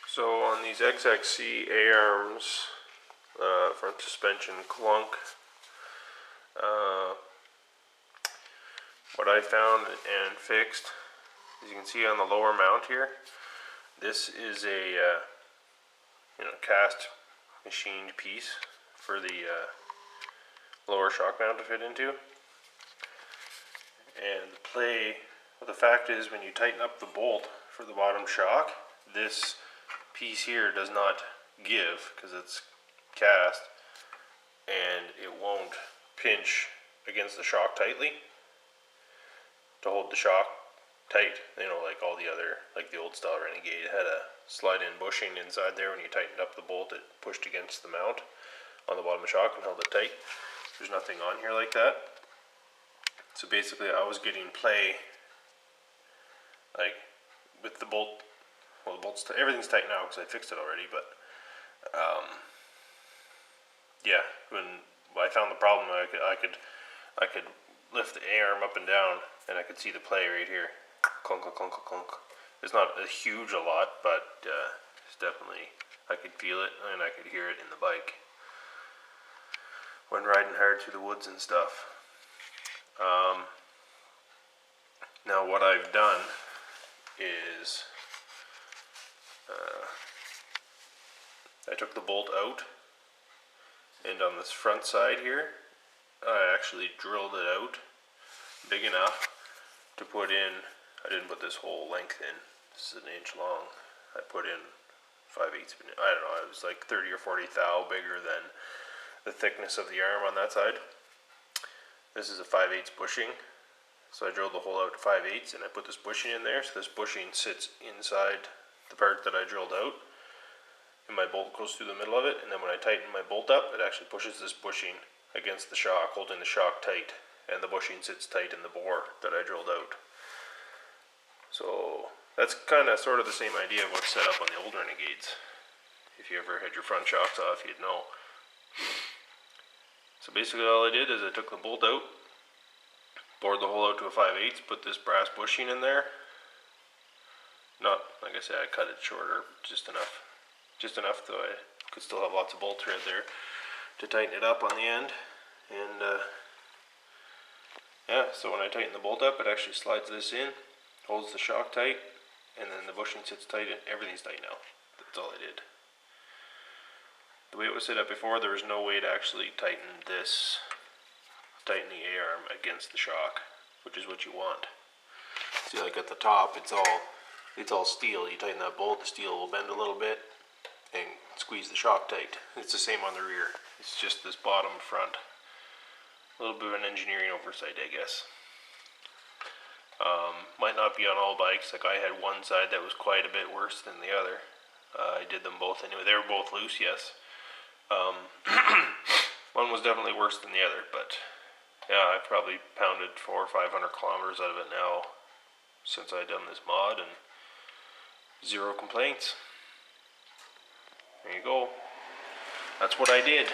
So on these XXC A-arms, front suspension clunk, what I found and fixed, as you can see on the lower mount here, this is a cast machined piece for the lower shock mount to fit into. And the fact is, when you tighten up the bolt for the bottom shock, this piece here does not give because it's cast, and it won't pinch against the shock tightly to hold the shock tight. Like all the other, like the old style Renegade had a slide-in bushing inside there. When you tightened up the bolt, it pushed against the mount on the bottom of the shock and held it tight. There's nothing on here like that. So basically I was getting play like with the bolt. Well, the bolt's everything's tight now because I fixed it already, but yeah, when I found the problem, I could lift the A-arm up and down and I could see the play right here. Clunk, clunk, clunk, clunk. It's not a huge a lot, but it's definitely, I could feel it and I could hear it in the bike when riding hard through the woods and stuff. Now what I've done is I took the bolt out, and on this front side here I actually drilled it out big enough to put in. I didn't put this whole length in. This is 1 inch long. I put in 5/8. I don't know, it was like 30 or 40 thou bigger than the thickness of the arm on that side. This is a 5/8 bushing, so I drilled the hole out to 5/8 and I put this bushing in there. So this bushing sits inside the part that I drilled out, and my bolt goes through the middle of it. And then when I tighten my bolt up, it actually pushes this bushing against the shock, holding the shock tight, and the bushing sits tight in the bore that I drilled out. So that's kind of sort of the same idea of what's set up on the old Renegades. If you ever had your front shocks off, you'd know. So basically all I did is I took the bolt out, bored the hole out to a 5/8, put this brass bushing in there. Not, like I said, I cut it shorter, just enough so I could still have lots of bolt thread there to tighten it up on the end. And yeah, so when I tighten the bolt up, it actually slides this in, holds the shock tight, and then the bushing sits tight and everything's tight now. That's all I did. The way it was set up before, there was no way to actually tighten the A-arm against the shock, which is what you want. See, like at the top, it's all steel. You tighten that bolt, the steel will bend a little bit and squeeze the shock tight. It's the same on the rear. It's just this bottom front. A little bit of an engineering oversight, I guess. Might not be on all bikes. Like I had one side that was quite a bit worse than the other. I did them both anyway. They were both loose, yes. One was definitely worse than the other, but yeah, I've probably pounded 400 or 500 kilometers out of it now since I've done this mod, and 0 complaints. There you go. That's what I did.